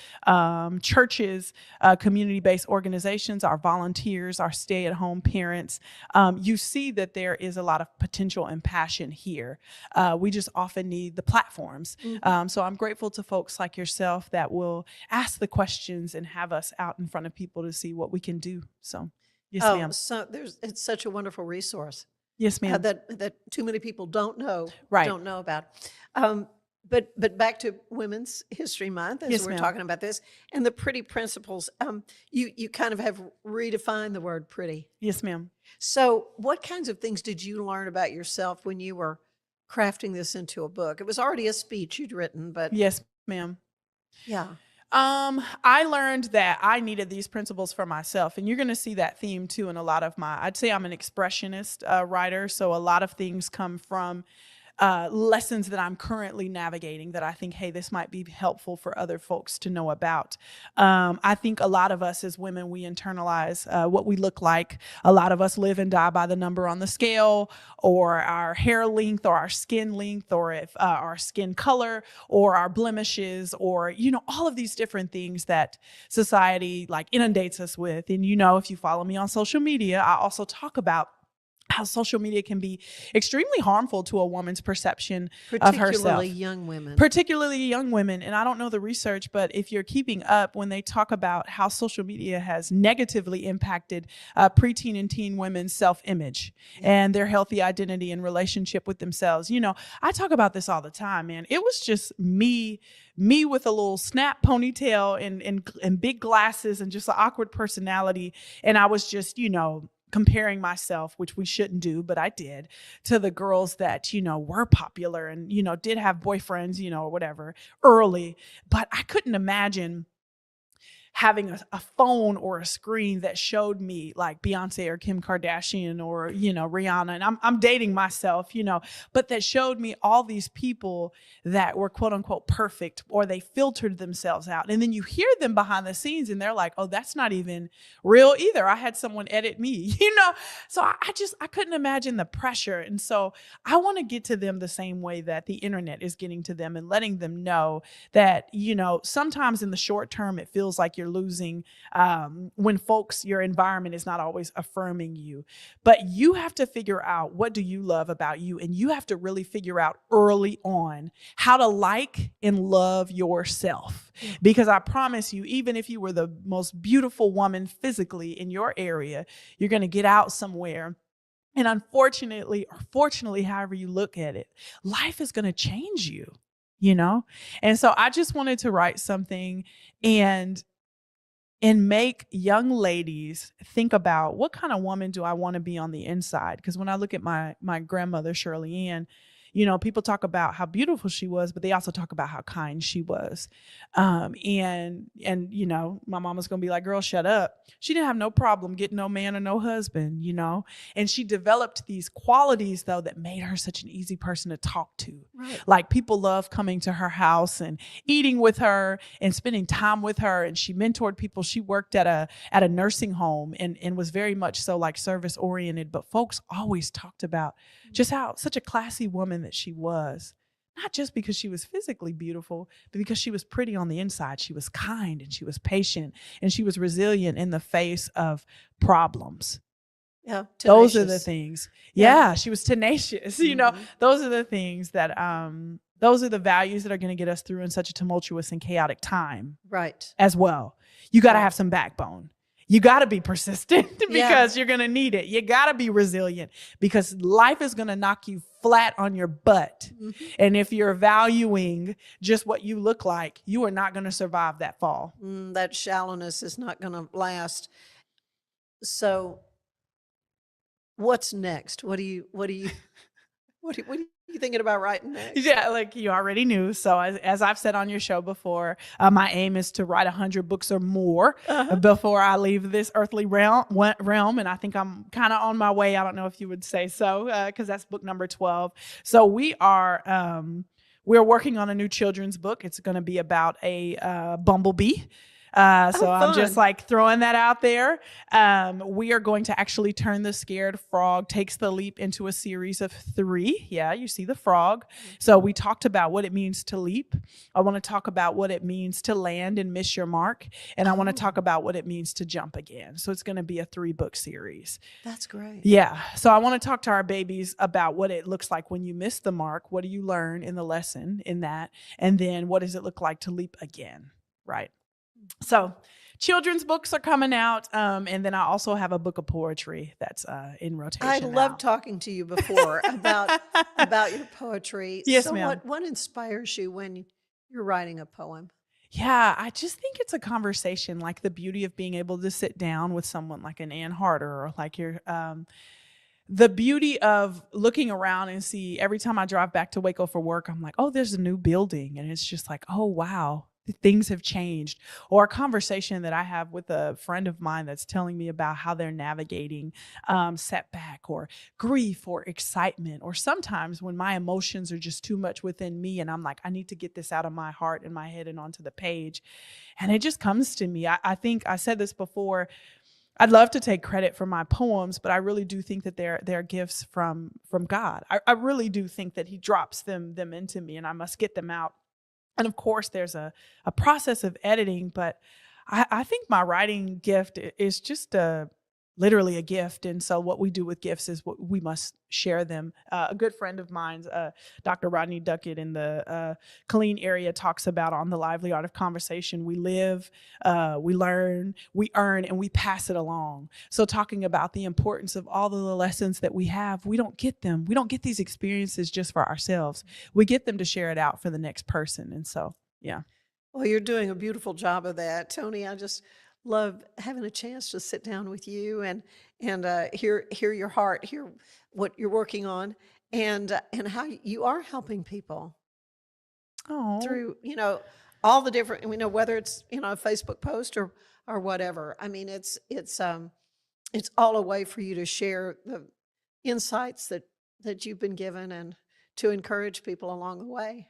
churches, community-based organizations, our volunteers, our stay-at-home parents. You see that there is a lot of potential and passion here. We just often need the platforms. So I'm grateful to folks like yourself that will ask the questions and have us out in front of people to see what we can do. So, yes, ma'am. So it's such a wonderful resource. Yes, ma'am. That too many people don't know about. But back to Women's History Month, as Yes, we're ma'am. talking about this, and the pretty principles. You kind of have redefined the word pretty. Yes, ma'am. So what kinds of things did you learn about yourself when you were crafting this into a book? It was already a speech you'd written, but Yes, ma'am. yeah. I learned that I needed these principles for myself, and you're going to see that theme too in a lot of I'd say I'm an expressionist writer, so a lot of things come from lessons that I'm currently navigating that I think, hey, this might be helpful for other folks to know about. I think a lot of us as women, we internalize what we look like. A lot of us live and die by the number on the scale, or our hair length, or our skin length, or if our skin color, or our blemishes, or, all of these different things that society inundates us with. And, if you follow me on social media, I also talk about how social media can be extremely harmful to a woman's perception of herself. Particularly young women. Particularly young women. And I don't know the research, but if you're keeping up, when they talk about how social media has negatively impacted preteen and teen women's self-image and their healthy identity and relationship with themselves. I talk about this all the time, man. It was just me with a little snap ponytail and big glasses and just an awkward personality. And I was just, comparing myself, which we shouldn't do, but I did, to the girls that, were popular and, did have boyfriends, or whatever early. But I couldn't imagine having a phone or a screen that showed me like Beyonce or Kim Kardashian or, Rihanna. And I'm dating myself, but that showed me all these people that were quote unquote perfect, or they filtered themselves out. And then you hear them behind the scenes and they're like, oh, that's not even real either. I had someone edit me, So I couldn't imagine the pressure. And so I want to get to them the same way that the internet is getting to them, and letting them know that, sometimes in the short term, it feels like you're losing when your environment is not always affirming you. But you have to figure out, what do you love about you? And you have to really figure out early on how to like and love yourself. Because I promise you, even if you were the most beautiful woman physically in your area, you're going to get out somewhere. And unfortunately, or fortunately, however you look at it, life is going to change you, And so I just wanted to write something and make young ladies think about, what kind of woman do I want to be on the inside? Because when I look at my grandmother, Shirley Ann, people talk about how beautiful she was, but they also talk about how kind she was. And my mama's going to be like, girl, shut up. She didn't have no problem getting no man or no husband, and she developed these qualities though that made her such an easy person to talk to. Right. Like people love coming to her house and eating with her and spending time with her. And she mentored people. She worked at a nursing home and was very much so like service oriented, but folks always talked about just how such a classy woman that she was, not just because she was physically beautiful, but because she was pretty on the inside. She was kind and she was patient and she was resilient in the face of problems. Yeah, those are the things. Yeah, she was tenacious. Those are the things that, those are the values that are going to get us through in such a tumultuous and chaotic time. Right. As well. You got to have some backbone. You got to be persistent because you're going to need it. You got to be resilient because life is going to knock you flat on your butt. Mm-hmm. And if you're valuing just what you look like, you are not going to survive that fall. That shallowness is not going to last. So what's next? What are you thinking about writing next? Yeah, like you already knew. So as I've said on your show before, my aim is to write 100 books or more before I leave this earthly realm. And I think I'm kind of on my way. I don't know if you would say so, because that's book number 12. So we're working on a new children's book. It's going to be about a bumblebee. I'm just like throwing that out there. We are going to actually turn the scared frog takes the leap into a series of 3. Yeah, you see the frog. So we talked about what it means to leap. I want to talk about what it means to land and miss your mark. And I want to talk about what it means to jump again. So it's going to be a 3-book series. That's great. Yeah. So I want to talk to our babies about what it looks like when you miss the mark. What do you learn in the lesson in that? And then what does it look like to leap again? Right. So children's books are coming out. And then I also have a book of poetry that's in rotation. I love talking to you before about your poetry. Yes, so ma'am. What inspires you when you're writing a poem? Yeah, I just think it's a conversation, like the beauty of being able to sit down with someone like an Ann Harder or like your the beauty of looking around and see every time I drive back to Waco for work, I'm like, oh, there's a new building. And it's just like, oh, wow. Things have changed. Or a conversation that I have with a friend of mine that's telling me about how they're navigating setback or grief or excitement, or sometimes when my emotions are just too much within me and I'm like, I need to get this out of my heart and my head and onto the page. And it just comes to me. I think I said this before. I'd love to take credit for my poems, but I really do think that they're gifts from God. I really do think that he drops them into me and I must get them out. And of course, there's a process of editing, but I think my writing gift is just literally a gift. And so what we do with gifts is we must share them. A good friend of mine, Dr. Rodney Duckett in the Killeen area, talks about on the Lively Art of Conversation, we live, we learn, we earn, and we pass it along. So talking about the importance of all of the lessons that we have, we don't get them. We don't get these experiences just for ourselves. We get them to share it out for the next person. And so, yeah. Well, you're doing a beautiful job of that, Tonee. I just love having a chance to sit down with you and hear your heart, hear what you're working on, and how you are helping people through all the different, whether it's a Facebook post or whatever. I mean, it's all a way for you to share the insights that you've been given and to encourage people along the way.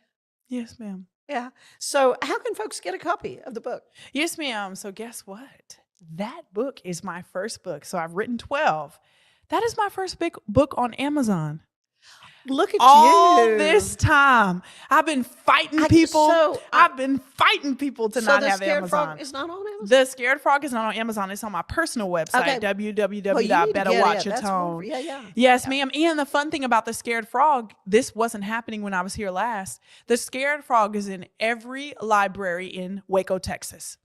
Yes, ma'am. Yeah. So how can folks get a copy of the book? Yes, ma'am. So guess what? That book is my first book. So I've written 12. That is my first big book on Amazon. Look at all you. this time. I've been fighting people. I've been fighting people to not have Amazon. So the Scared Frog is not on Amazon? The Scared Frog is not on Amazon. It's on my personal website, www.betterwatchyourtone. Yes, ma'am. And the fun thing about the Scared Frog, this wasn't happening when I was here last. The Scared Frog is in every library in Waco, Texas.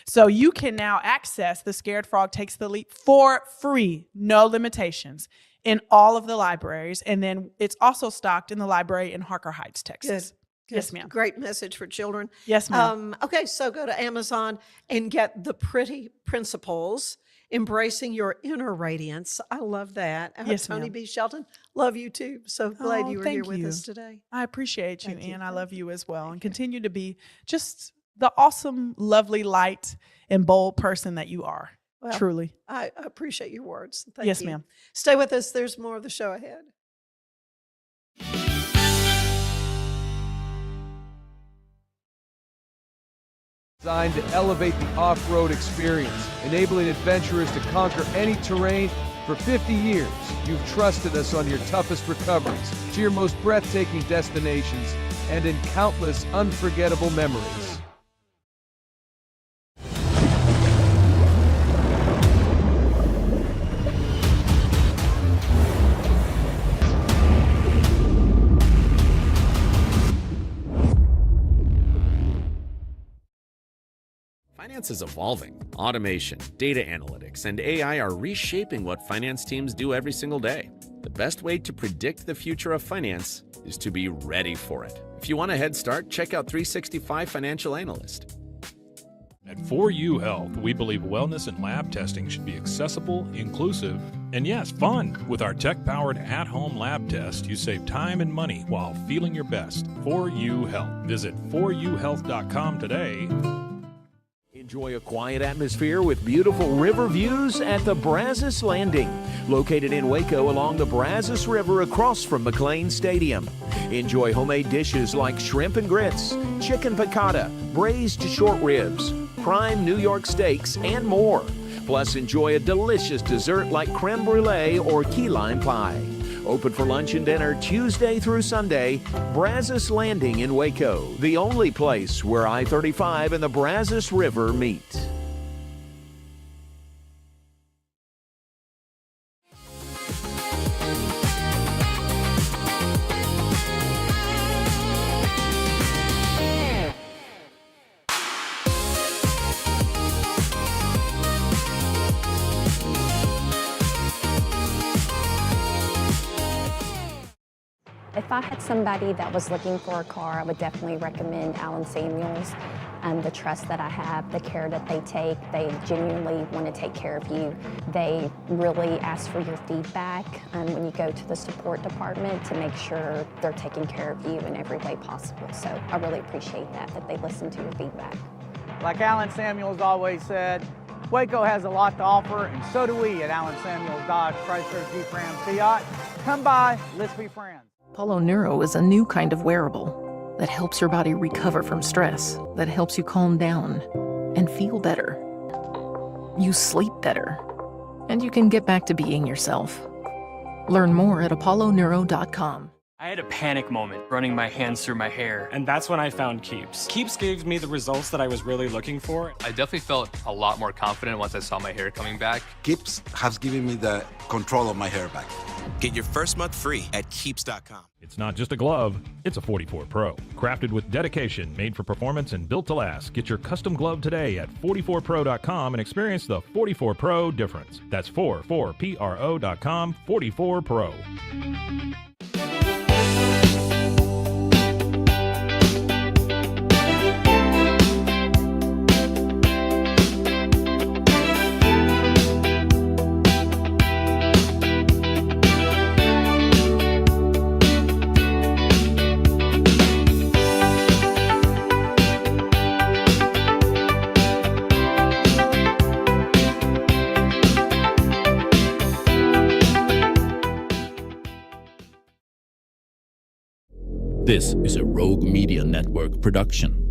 So you can now access the Scared Frog Takes the Leap for free, no limitations, in all of the libraries. And then it's also stocked in the library in Harker Heights, Texas. Good. Yes, ma'am. Great message for children. Yes, ma'am. Okay, so go to Amazon and get The Pretty Principles, Embracing Your Inner Radiance. I love that. Yes, Tonee ma'am. B. Shelton, love you too. So glad you were here thank with you. us today. I appreciate you, Thank you. and I love you as well. And continue to be just the awesome, lovely, light, and bold person that you are. Well, Truly. I appreciate your words. Thank Yes, you. ma'am. Stay with us. There's more of the show ahead. Designed to elevate the off-road experience, enabling adventurers to conquer any terrain. For 50 years, you've trusted us on your toughest recoveries, to your most breathtaking destinations, and in countless unforgettable memories. Finance is evolving. Automation, data analytics, and AI are reshaping what finance teams do every single day. The best way to predict the future of finance is to be ready for it. If you want a head start, check out 365 Financial Analyst. At 4U Health, we believe wellness and lab testing should be accessible, inclusive, and yes, fun. With our tech-powered at-home lab test, you save time and money while feeling your best. 4U Health. Visit 4uhealth.com today. Enjoy a quiet atmosphere with beautiful river views at the Brazos Landing, located in Waco along the Brazos River across from McLean Stadium. Enjoy homemade dishes like shrimp and grits, chicken piccata, braised short ribs, prime New York steaks, and more. Plus, enjoy a delicious dessert like creme brulee or key lime pie. Open for lunch and dinner Tuesday through Sunday. Brazos Landing in Waco, the only place where I-35 and the Brazos River meet. If I had somebody that was looking for a car, I would definitely recommend Allen Samuels. The trust that I have, the care that they take, they genuinely want to take care of you. They really ask for your feedback when you go to the support department to make sure they're taking care of you in every way possible. So I really appreciate that they listen to your feedback. Like Allen Samuels always said, Waco has a lot to offer, and so do we at Allen Samuels Dodge, Chrysler, Jeep, Ram, Fiat. Come by, let's be friends. Apollo Neuro is a new kind of wearable that helps your body recover from stress, that helps you calm down and feel better. You sleep better, and you can get back to being yourself. Learn more at apolloneuro.com. I had a panic moment running my hands through my hair, and that's when I found Keeps. Keeps gave me the results that I was really looking for. I definitely felt a lot more confident once I saw my hair coming back. Keeps has given me the control of my hair back. Get your first month free at Keeps.com. It's not just a glove, it's a 44 Pro. Crafted with dedication, made for performance, and built to last. Get your custom glove today at 44pro.com and experience the 44 Pro difference. That's 44pro.com, 44 Pro. This is a Rogue Media Network production.